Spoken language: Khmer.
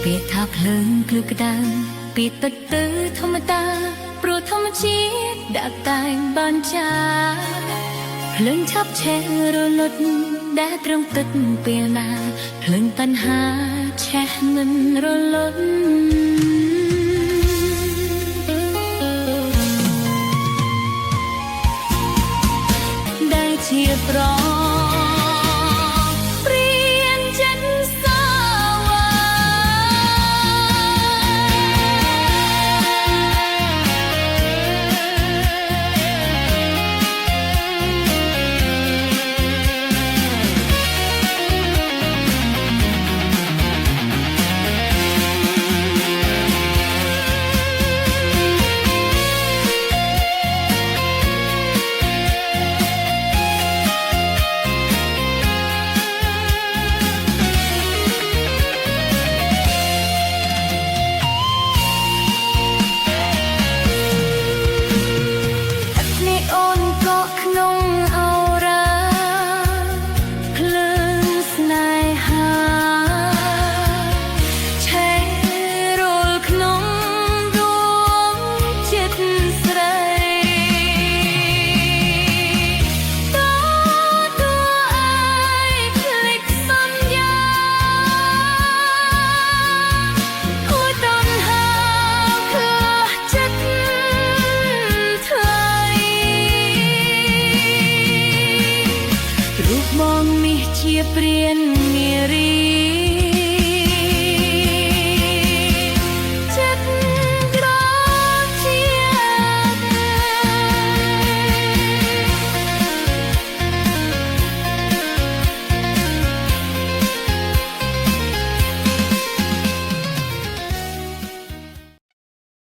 ពាក្យថាភ្លើងភ្លឺក្តៅពីទឹកទៅធម្មតាព្រោះធម្មជាតិដាក់តែងបានចាភ្លើងឆាប់ឆេះរលត់ដែលត្រង់ទឹកពេលណាភ្លើងតណ្ហាឆេះមិនរលត់ដែលជាប្ររូបបងនេះជាព្រាននារី